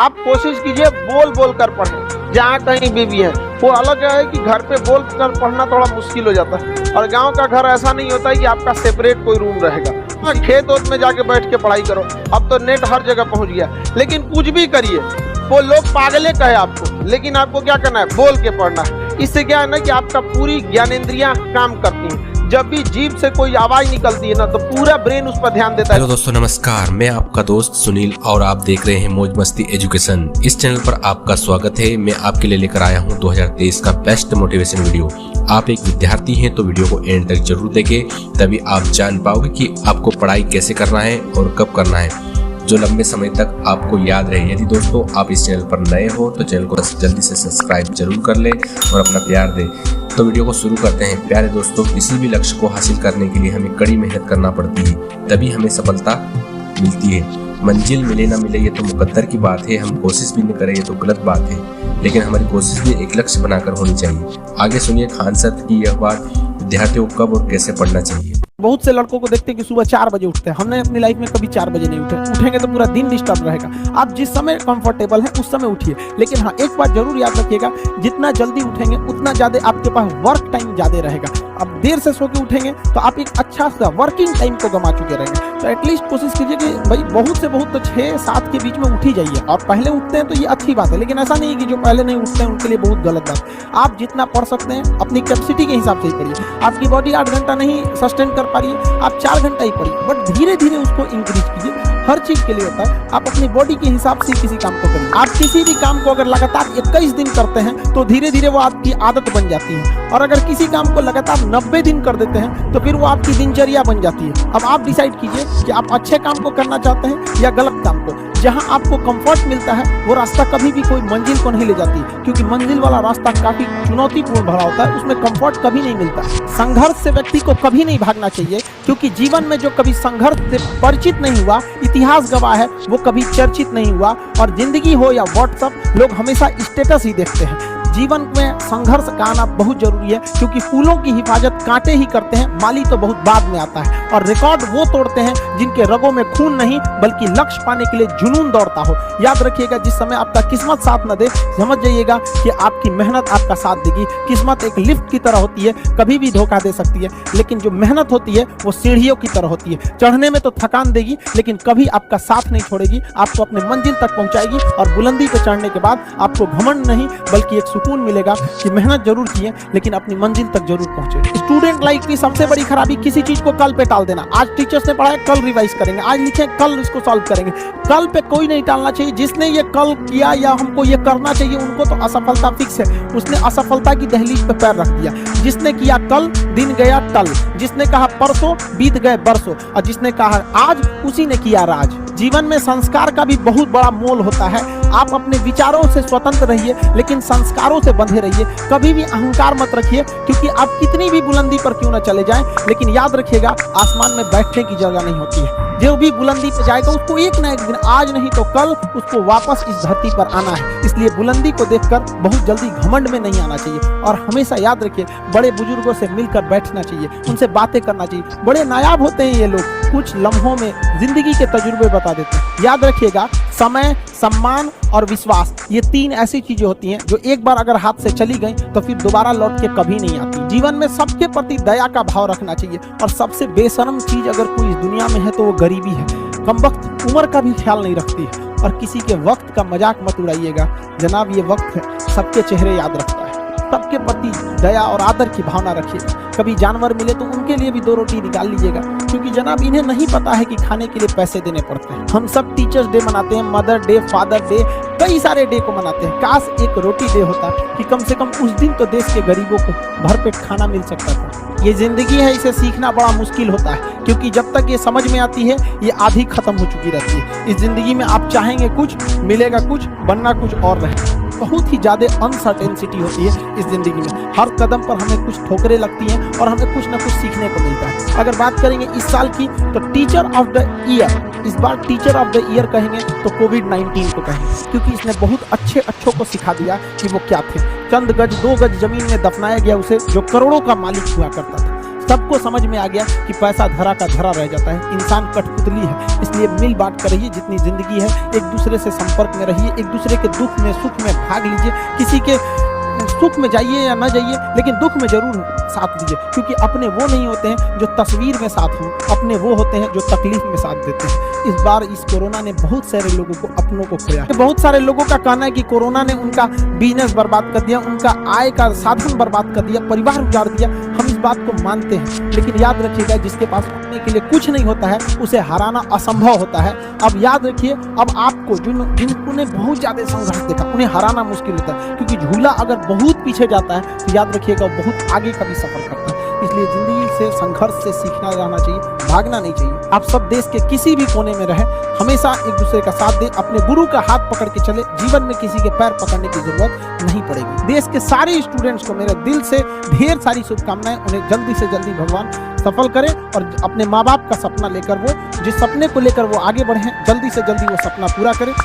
आप कोशिश कीजिए बोल बोल कर पढ़ें। जहाँ कहीं भी है वो अलग है कि घर पे बोल कर पढ़ना थोड़ा मुश्किल हो जाता है, और गांव का घर ऐसा नहीं होता है कि आपका सेपरेट कोई रूम रहेगा। हाँ, खेत वोत में जाके बैठ के पढ़ाई करो, अब तो नेट हर जगह पहुंच गया। लेकिन कुछ भी करिए, वो लोग पागले कहे आपको, लेकिन आपको क्या करना है, बोल के पढ़ना है। इससे क्या है ना कि आपका पूरी ज्ञानेंद्रियां काम करती हैं। जब भी जीभ से कोई आवाज निकलती है ना, तो पूरा ब्रेन उस पर ध्यान देता है। हेलो दोस्तों, नमस्कार। मैं आपका दोस्त सुनील और आप देख रहे हैं मौज मस्ती एजुकेशन। इस चैनल पर आपका स्वागत है। मैं आपके लिए लेकर आया हूं 2023 का बेस्ट मोटिवेशन वीडियो। आप एक विद्यार्थी हैं तो वीडियो को एंड तक जरूर देखें, तभी आप जान पाओगे कि आपको पढ़ाई कैसे करना है और कब करना है, जो लंबे समय तक आपको याद रहे। यदि दोस्तों आप इस चैनल पर नए हो तो चैनल को जल्दी से सब्सक्राइब जरूर कर ले और अपना प्यार दे। तो वीडियो को शुरू करते हैं। प्यारे दोस्तों, किसी भी लक्ष्य को हासिल करने के लिए हमें कड़ी मेहनत करना पड़ती है, तभी हमें सफलता मिलती है। मंजिल मिले ना मिले ये तो मुकद्दर की बात है, हम कोशिश भी न करें ये तो गलत बात है, लेकिन हमारी कोशिश भी एक लक्ष्य बनाकर होनी चाहिए। आगे सुनिए खान सर की यह बात, विद्यार्थियों को कब और कैसे पढ़ना चाहिए। बहुत से लड़कों को देखते हैं कि सुबह 4 बजे उठते हैं। हमने अपनी लाइफ में कभी 4 बजे नहीं उठेंगे तो पूरा दिन डिस्टर्ब रहेगा। आप जिस समय कंफर्टेबल है उस समय उठिए, लेकिन हाँ, एक बात जरूर याद रखिएगा, जितना जल्दी उठेंगे उतना ज्यादा आपके पास वर्क टाइम ज्यादा रहेगा। अब देर से सो के उठेंगे तो आप एक अच्छा सा वर्किंग टाइम को गंवा चुके रहेंगे। तो एटलीस्ट कोशिश कीजिए कि भाई बहुत से बहुत तो 6-7 के बीच में उठ ही जाइए। और पहले उठते हैं तो ये अच्छी बात है, लेकिन ऐसा नहीं है कि जो पहले नहीं उठते हैं उनके लिए बहुत गलत बात। आप जितना पढ़ सकते हैं अपनी कैपेसिटी के हिसाब से ही पढ़िए। आपकी बॉडी 8 घंटा नहीं सस्टेन कर पा रही है, आप 4 घंटा ही पढ़िए, बट धीरे धीरे उसको इंक्रीज कीजिए। हर चीज के लिए होता है, आप अपनी बॉडी के हिसाब से किसी काम को करिए। आप किसी भी काम को अगर लगातार 21 दिन करते हैं तो धीरे धीरे वो आपकी आदत बन जाती है, और अगर किसी काम को लगातार 90 दिन कर देते हैं तो फिर वो आपकी दिनचर्या बन जाती है। अब आप डिसाइड कीजिए कि आप अच्छे काम को करना चाहते हैं या गलत काम को। जहां आपको कंफर्ट मिलता है वो रास्ता कभी भी कोई मंजिल को नहीं ले जाती, क्योंकि मंजिल वाला रास्ता काफी चुनौतीपूर्ण भरा होता है, उसमें कंफर्ट कभी नहीं मिलता। संघर्ष से व्यक्ति को कभी नहीं भागना चाहिए, क्योंकि जीवन में जो कभी संघर्ष से परिचित नहीं हुआ, इतिहास गवाह है, वो कभी चर्चित नहीं हुआ। और जिंदगी हो या व्हाट्सएप, लोग हमेशा स्टेटस ही देखते हैं। जीवन में संघर्ष का आना बहुत जरूरी है, क्योंकि फूलों की हिफाजत कांटे ही करते हैं, माली तो बहुत बाद में आता है। और रिकॉर्ड वो तोड़ते हैं जिनके रगों में खून नहीं बल्कि लक्ष्य पाने के लिए जुनून दौड़ता हो। याद रखिएगा, जिस समय आपका किस्मत साथ न दे, समझ जाइएगा कि आपकी मेहनत आपका साथ देगी। किस्मत एक लिफ्ट की तरह होती है, कभी भी धोखा दे सकती है, लेकिन जो मेहनत होती है वो सीढ़ियों की तरह होती है। चढ़ने में तो थकान देगी, लेकिन कभी आपका साथ नहीं छोड़ेगी, आपको अपने मंजिल तक पहुंचाएगी। और बुलंदी पर चढ़ने के बाद आपको घमंड नहीं बल्कि एक सुकून मिलेगा कि मेहनत जरूर किए, लेकिन अपनी मंजिल तक जरूर पहुंचे। स्टूडेंट लाइफ की सबसे बड़ी खराबी किसी चीज को कल पे टाल देना। आज टीचर्स ने पढ़ाया, कल रिवाइज करेंगे, आज लिखे, कल इसको सॉल्व करेंगे। कल पे कोई नहीं टालना चाहिए। जिसने ये कल किया या हमको ये करना चाहिए, उनको तो असफलता फिक्स है। उसने असफलता की दहलीज पे पैर रख दिया। जिसने किया कल, दिन गया टल। जिसने कहा परसों, बीत गए बरसों। और जिसने कहा आज, उसी ने किया राज। जीवन में संस्कार का भी बहुत बड़ा मोल होता है। आप अपने विचारों से स्वतंत्र रहिए, लेकिन संस्कारों से बंधे रहिए। कभी भी अहंकार मत रखिए, क्योंकि आप कितनी भी बुलंदी पर क्यों न चले जाएं, लेकिन याद रखिएगा, आसमान में बैठने की जगह नहीं होती है। जो भी बुलंदी पे जाएगा उसको एक ना एक दिन, आज नहीं तो कल, उसको वापस इस धरती पर आना है। इसलिए बुलंदी को देखकर बहुत जल्दी घमंड में नहीं आना चाहिए। और हमेशा याद रखिए, बड़े बुजुर्गों से मिलकर बैठना चाहिए, उनसे बातें करना चाहिए। बड़े नायाब होते हैं ये लोग, कुछ लम्हों में जिंदगी के तजुर्बे बता देते हैं। याद रखिएगा, समय, सम्मान और विश्वास, ये 3 ऐसी चीजें होती हैं जो एक बार अगर हाथ से चली गई तो फिर दोबारा लौट के कभी नहीं आती। जीवन में सबके प्रति दया का भाव रखना चाहिए। और सबसे बेशर्म चीज अगर कोई इस दुनिया में है तो वो गरीबी है। कमबख्त उम्र का भी ख्याल नहीं रखती है। और किसी के वक्त का मजाक मत उड़ाइएगा जनाब, ये वक्त है, सबके चेहरे याद रखता है। सबके प्रति दया और आदर की भावना रखिएगा। कभी जानवर मिले तो उनके लिए भी 2 रोटी निकाल लीजिएगा, क्योंकि जनाब इन्हें नहीं पता है कि खाने के लिए पैसे देने पड़ते हैं। हम सब टीचर्स डे मनाते हैं, मदर डे, फादर डे, कई सारे डे को मनाते हैं। काश एक रोटी डे होता कि कम से कम उस दिन तो देश के गरीबों को भरपेट खाना मिल सकता था। ये जिंदगी है, इसे सीखना बड़ा मुश्किल होता है, क्योंकि जब तक ये समझ में आती है ये आधी खत्म हो चुकी रहती है। इस जिंदगी में आप चाहेंगे कुछ, मिलेगा कुछ, बनना कुछ और रहे। बहुत ही ज्यादा अनसर्टेनिटी होती है इस जिंदगी में। हर कदम पर हमें कुछ ठोकरें लगती हैं और हमें कुछ ना कुछ सीखने को मिलता है। अगर बात करेंगे इस साल की, तो टीचर ऑफ द ईयर, इस बार टीचर ऑफ द ईयर कहेंगे तो कोविड-19 को कहेंगे, क्योंकि इसने बहुत अच्छों को सिखा दिया कि वो क्या थे। चंद गज 2 गज जमीन में दफनाया गया उसे जो करोड़ों का मालिक हुआ करता था। सबको समझ में आ गया कि पैसा धरा का धरा रह जाता है, इंसान कठपुतली है। इसलिए मिल बांट कर रहिए, जितनी जिंदगी है एक दूसरे से संपर्क में रहिए, एक दूसरे के दुख में सुख में भाग लीजिए। किसी के सुख में जाइए या ना जाइए, लेकिन दुख में जरूर साथ दीजिए, क्योंकि अपने वो नहीं होते हैं जो तस्वीर में साथ हों, अपने वो होते हैं जो तकलीफ में साथ देते हैं। इस बार इस कोरोना ने बहुत सारे लोगों को अपनों को खोया है। बहुत सारे लोगों का कहना है कि कोरोना ने उनका बिजनेस बर्बाद कर दिया, उनका आय का साधन बर्बाद कर दिया, परिवार उजाड़ दिया। हम इस बात को मानते हैं, लेकिन याद रखिएगा, जिसके पास अपने के लिए कुछ नहीं होता है उसे हराना असंभव होता है। अब याद रखिए, अब आपको जिन्होंने बहुत ज्यादा संघर्ष देखा उन्हें हराना मुश्किल होता है, क्योंकि झूला अगर बहुत पीछे जाता है तो याद रखिएगा बहुत आगे का भी सफर करता है। इसलिए जिंदगी से संघर्ष से सीखना रहना चाहिए, भागना नहीं चाहिए। आप सब देश के किसी भी कोने में रहें, हमेशा एक दूसरे का साथ दें, अपने गुरु का हाथ पकड़ के चले, जीवन में किसी के पैर पकड़ने की जरूरत नहीं पड़ेगी। देश के सारे स्टूडेंट्स को मेरे दिल से ढेर सारी शुभकामनाएं, उन्हें जल्दी से जल्दी भगवान सफल करें और अपने माँ बाप का सपना लेकर वो जिस सपने को लेकर वो आगे बढ़े, जल्दी से जल्दी वो सपना पूरा करें।